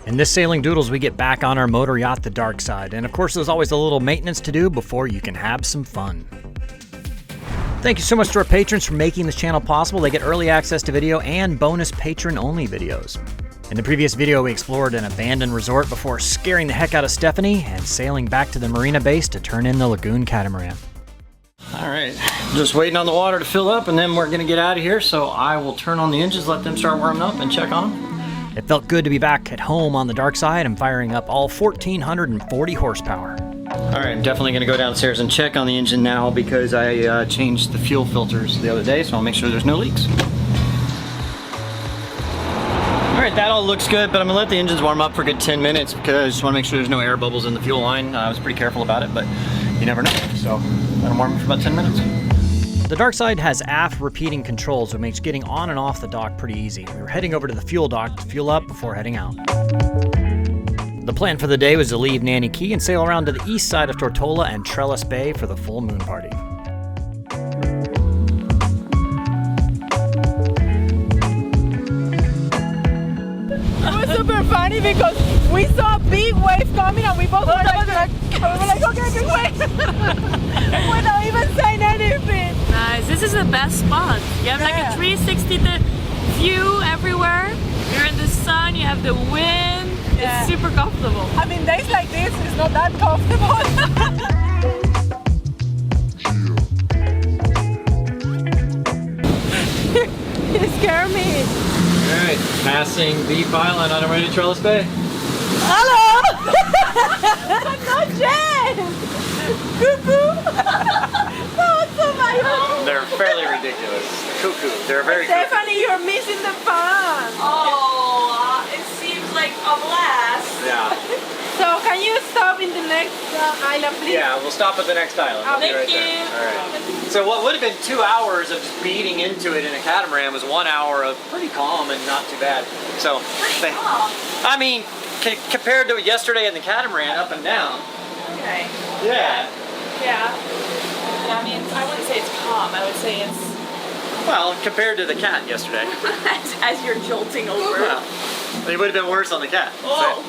In this Sailing Doodles, we get back on our motor yacht, the Dark Side, and of course there's always a little maintenance to do before you can have some fun. Thank you so much to our patrons for making this channel possible. They get early access to video and bonus patron-only videos. In the previous video, we explored an abandoned resort before scaring the heck out of Stephanie and sailing back to the marina base to turn in the lagoon catamaran. All right, just waiting on the water to fill up and then we're gonna get out of here, so I will turn on the engines, let them start warming up and check on them. It felt good to be back at home on the Dark Side and firing up all 1,440 horsepower. All right, I'm definitely gonna go downstairs and check on the engine now because I changed the fuel filters the other day, so I'll make sure there's no leaks. All right, that all looks good, but I'm gonna let the engines warm up for a good 10 minutes because I just wanna make sure there's no air bubbles in the fuel line. I was pretty careful about it, but you never know. So let them warm up for about 10 minutes. The Dark Side has aft repeating controls, which makes getting on and off the dock pretty easy. We were heading over to the fuel dock to fuel up before heading out. The plan for the day was to leave Nanny Key and sail around to the east side of Tortola and Trellis Bay for the full moon party. It was super funny because we saw a big wave coming and we both were like okay, big wave. We're not even saying anything. Nice, this is the best spot. You have like a 360 view everywhere. You're in the sun, you have the wind. Yeah. It's super comfortable. I mean, days like this is not that comfortable. You scare me. Alright, passing Beef Island on our way to Trellis Bay. Hello! Not Jen! Cuckoo! They're fairly ridiculous. Cuckoo. They're very cuckoo. Stephanie, you're missing the fun! Oh, it seems like a blast. Yeah. So, can you stop in the next island, please? Yeah, we'll stop at the next island. Oh, We'll be thank right there. you. All right. So what would have been 2 hours of just beating into it in a catamaran was 1 hour of pretty calm and not too bad. So, Pretty calm. I mean, compared to yesterday in the catamaran, up and down. Okay. Yeah. Yeah. I mean, I wouldn't say it's calm. I would say it's Well, compared to the cat yesterday. as you're jolting over. Well, it would have been worse on the cat. Oh.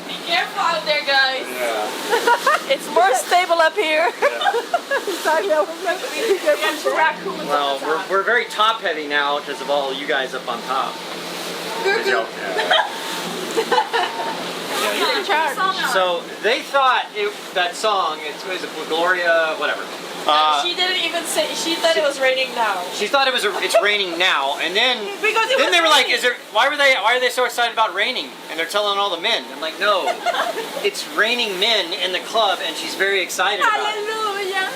Be careful out there, guys. Yeah. It's more stable up here. Exactly, I was like, We have two raccoons Well, on the top. we're very top heavy now because of all you guys up on top. Good joke. So they thought that song, it was Gloria, whatever. She didn't even say. She thought it was raining now. She thought it's raining now, and then Because it was they were like, raining. why are they so excited about raining? And they're telling all the men. I'm like, no, it's raining men in the club, and she's very excited about it. Hallelujah!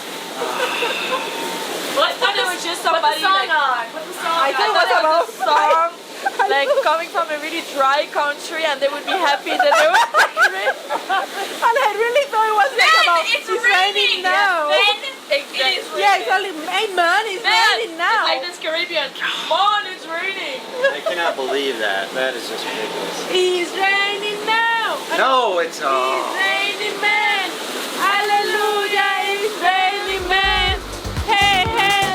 Well, I thought it was just somebody. Put the song on. Put the song on. I thought it was about a song. Like coming from a really dry country, and they would be happy that they were rain. And I really thought it was like about It's raining now. Then it is raining. Yeah, exactly. Hey man, it's raining now. It's like this Caribbean. Come on, it's raining. I cannot believe that. That is just ridiculous. It's raining now. No, it's It's raining man. Hallelujah, it's raining man. Hey, hey.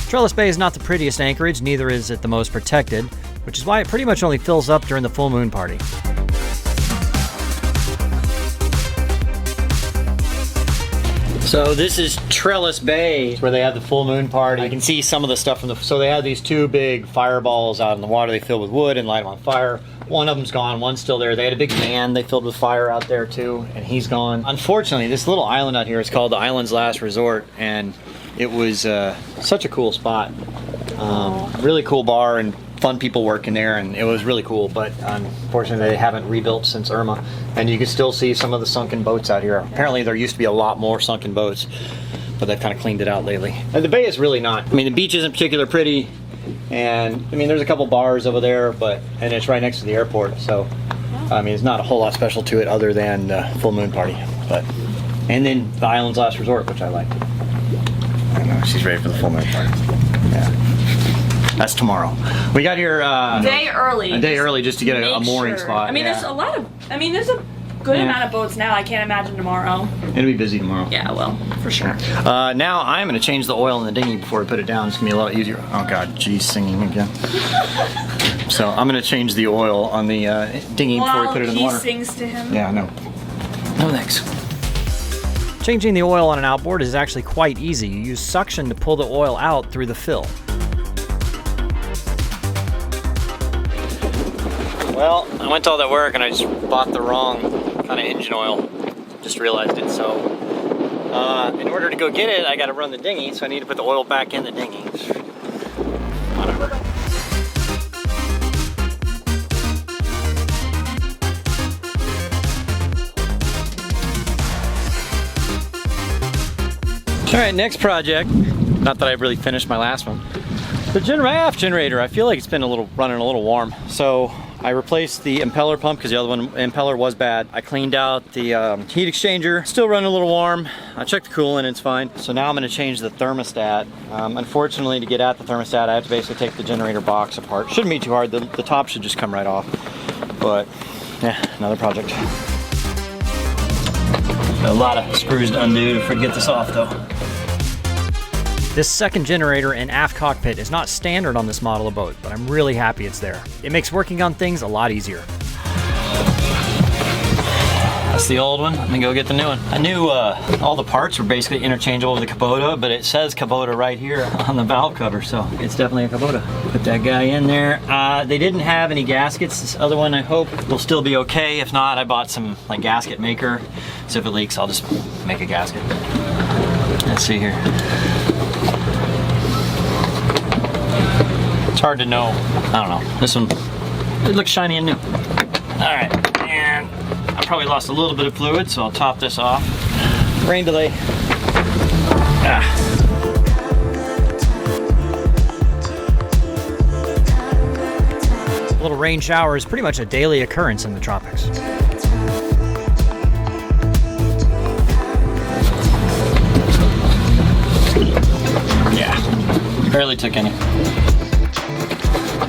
Trellis Bay is not the prettiest anchorage, neither is it the most protected, which is why it pretty much only fills up during the full moon party. So this is Trellis Bay, where they have the full moon party. I can see some of the stuff from so they have these two big fireballs out in the water they fill with wood and light them on fire. One of them's gone, one's still there. They had a big man they filled with fire out there too, and he's gone. Unfortunately, this little island out here is called the Island's Last Resort, and it was such a cool spot. Really cool bar and fun people working there, and it was really cool, but unfortunately they haven't rebuilt since Irma, and you can still see some of the sunken boats out here. Apparently there used to be a lot more sunken boats, but they've kind of cleaned it out lately. And the bay is really not. I mean, the beach isn't particularly pretty, and I mean there's a couple bars over there, and it's right next to the airport, so I mean, there's not a whole lot special to it other than full moon party. And then the Island's Last Resort, which I liked. I know, she's ready for the full moon party. Yeah. That's tomorrow. We got here A day early just to get a mooring spot. I mean, there's a lot of. I mean, there's a good amount of boats now. I can't imagine tomorrow. It'll be busy tomorrow. Yeah, well, for sure. Now I'm going to change the oil in the dinghy before we put it down. It's going to be a lot easier. Oh God, geez, singing again. So I'm gonna change the oil on the dinghy before we put it in the water. He sings to him. Yeah, no. No thanks. Changing the oil on an outboard is actually quite easy. You use suction to pull the oil out through the fill. Well, I went to all that work and I just bought the wrong kind of engine oil. Just realized it, so in order to go get it, I gotta run the dinghy, so I need to put the oil back in the dinghy. Whatever. All right, next project. Not that I've really finished my last one. The aft generator, I feel like it's been running a little warm. So I replaced the impeller pump because the other one, impeller, was bad. I cleaned out the heat exchanger, still running a little warm. I checked the coolant, it's fine. So now I'm gonna change the thermostat. Unfortunately, to get at the thermostat, I have to basically take the generator box apart. Shouldn't be too hard, the top should just come right off. But yeah, another project. Got a lot of screws to undo to get this off though. This second generator and aft cockpit is not standard on this model of boat, but I'm really happy it's there. It makes working on things a lot easier. That's the old one. Let me go get the new one. I knew all the parts were basically interchangeable with the Kubota, but it says Kubota right here on the valve cover, so it's definitely a Kubota. Put that guy in there. They didn't have any gaskets. This other one I hope will still be okay. If not, I bought some like gasket maker. So if it leaks, I'll just make a gasket. Let's see here. It's hard to know. I don't know. This one, it looks shiny and new. All right, and I probably lost a little bit of fluid, so I'll top this off. Rain delay. A little rain shower is pretty much a daily occurrence in the tropics. Yeah, barely took any.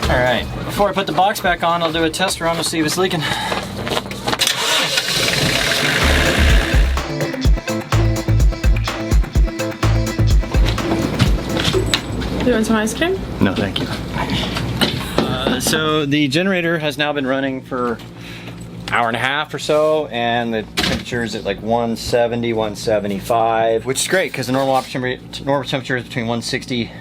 All right, before I put the box back on, I'll do a test run to see if it's leaking. Do you want some ice cream? No, thank you. So the generator has now been running for an hour and a half or so, and the temperature is at like 170, 175, which is great because the normal temperature is between 160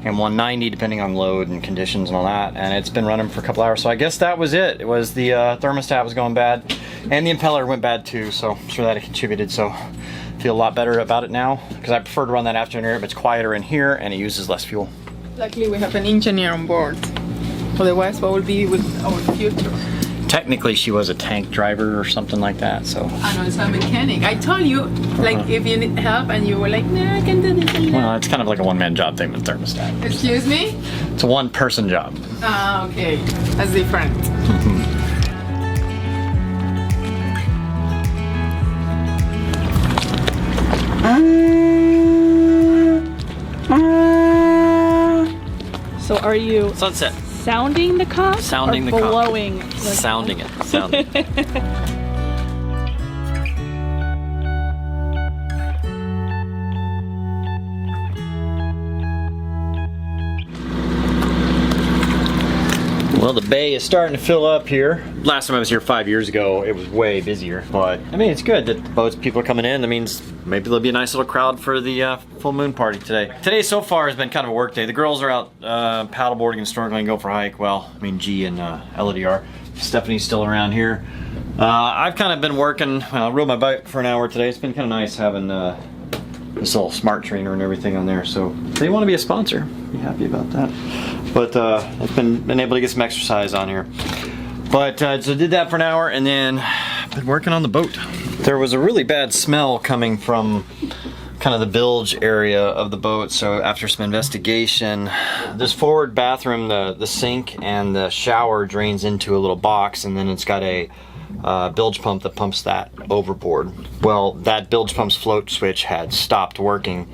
and 190 depending on load and conditions and all that, and it's been running for a couple hours. So I guess that was it. It was the thermostat was going bad, and the impeller went bad too, so I'm sure that it contributed. So I feel a lot better about it now because I prefer to run that aft generator, but it's quieter in here and it uses less fuel. Luckily we have an engineer on board. Otherwise, what would be with our future? Technically, she was a tank driver or something like that, so. I know, it's a mechanic. I told you, like, if you need help, and you were like, no, I can do this and that. Well, it's kind of like a one-man job thing with thermostat. Excuse me? It's a one-person job. Ah, okay. That's different. So are you Sunset. sounding the cock? Sounding or the cock. blowing the Sounding it. Sounding it. Well, the bay is starting to fill up here. Last time I was here 5 years ago, it was way busier. But, I mean, it's good that the boats, people are coming in. That means maybe there'll be a nice little crowd for the full moon party today. Today so far has been kind of a work day. The girls are out paddleboarding and snorkeling, go for a hike. Well, I mean, G and Elodie are. Stephanie's still around here. I've kind of been working, I rode my bike for an hour today. It's been kind of nice having this little smart trainer and everything on there. So if they want to be a sponsor, be happy about that. But I've been able to get some exercise on here. But so did that for an hour and then been working on the boat. There was a really bad smell coming from kind of the bilge area of the boat. So after some investigation, this forward bathroom, the sink and the shower drains into a little box, and then it's got a bilge pump that pumps that overboard. Well, that bilge pump's float switch had stopped working,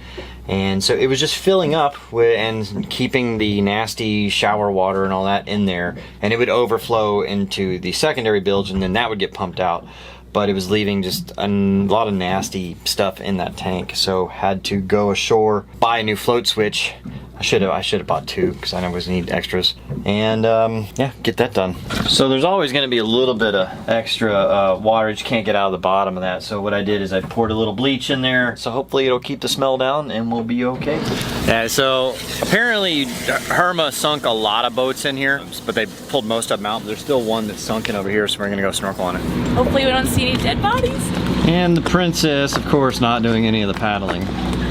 and so it was just filling up and keeping the nasty shower water and all that in there, and it would overflow into the secondary bilge, and then that would get pumped out. But it was leaving just a lot of nasty stuff in that tank, so had to go ashore, buy a new float switch, I should have bought 2 because I know I was gonna need extras. And yeah, get that done. So there's always gonna be a little bit of extra water that you can't get out of the bottom of that. So what I did is I poured a little bleach in there. So hopefully it'll keep the smell down and we'll be okay. Yeah, so apparently Herma sunk a lot of boats in here, but they pulled most of them out. There's still one that's sunken over here, so we're gonna go snorkel on it. Hopefully we don't see any dead bodies. And the princess, of course, not doing any of the paddling.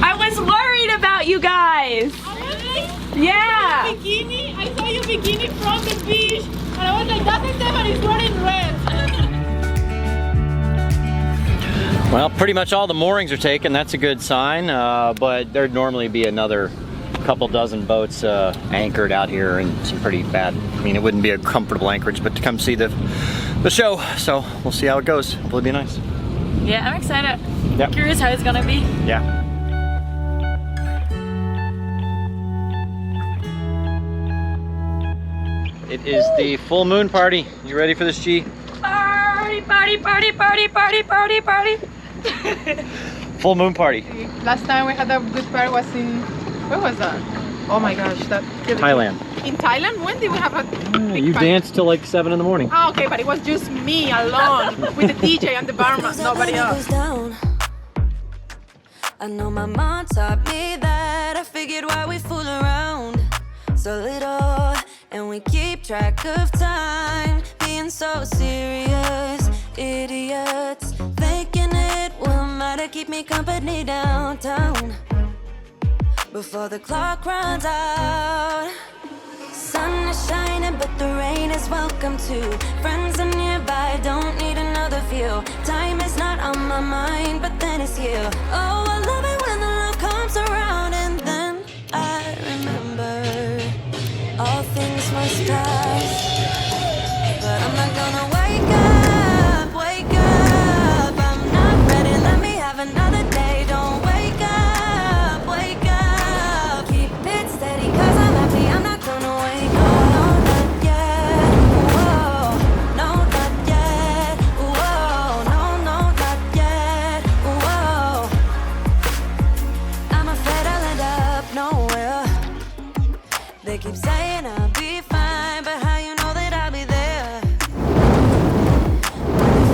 I was worried about you guys. Yeah. Bikini. I saw your bikini from the beach, and I was like, that's Stephanie's wearing red. Well, pretty much all the moorings are taken. That's a good sign, but there'd normally be another couple dozen boats anchored out here in some pretty bad, I mean, it wouldn't be a comfortable anchorage, but to come see the show. So we'll see how it goes. It'll be nice. Yeah, I'm excited. Yep. Curious how it's gonna be. Yeah. It is the full moon party. You ready for this, G? Party, party, party, party, party, party, party. Full moon party. Last time we had a good party was in, where was that? Oh my gosh, that. Thailand. In Thailand? When did we have a big You party? danced till like 7 in the morning. Oh, okay, but it was just me alone with the DJ and the barman, nobody else. I know my mom taught me that. I figured why we fool around so little, and we keep track of time, being so serious, idiots, thinking it will matter, keep me company downtown before the clock runs out. Sun is shining, but the rain is welcome too. Friends are nearby, don't need another view. Time is not on my mind, but then it's you. Oh, I love it when the love comes around, and then I remember all things must pass. But I'm not gonna wake up, wake up. I'm not ready, let me have another day. Don't wake up, wake up. Keep it steady, cause I'm happy, I'm not gonna wake up. No, not yet, whoa. No, not yet, whoa. No, no, not yet, whoa. I'm afraid I'll end up nowhere. They keep saying I'll be fine, but how you know that I'll be there? It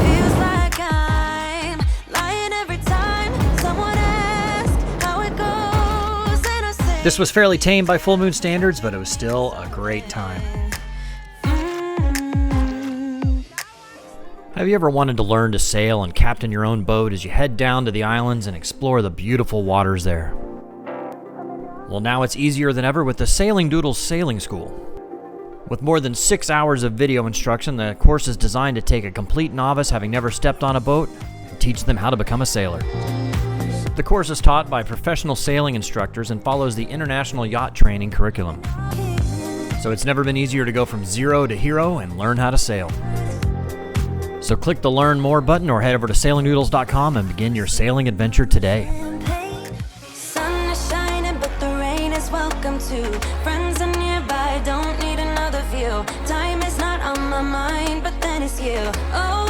feels like I'm lying every time someone asks how it goes, and I say This was fairly tame by full moon standards, but it was still a great time. Have you ever wanted to learn to sail and captain your own boat as you head down to the islands and explore the beautiful waters there? Well, now it's easier than ever with the Sailing Doodles Sailing School. With more than 6 hours of video instruction, the course is designed to take a complete novice having never stepped on a boat and teach them how to become a sailor. The course is taught by professional sailing instructors and follows the International Yacht Training curriculum. So it's never been easier to go from zero to hero and learn how to sail. So click the Learn More button or head over to sailingdoodles.com and begin your sailing adventure today. sun is shining, but the rain is welcome too. Friends are nearby, don't need another view. Time is not on my mind, but then it's you. Oh,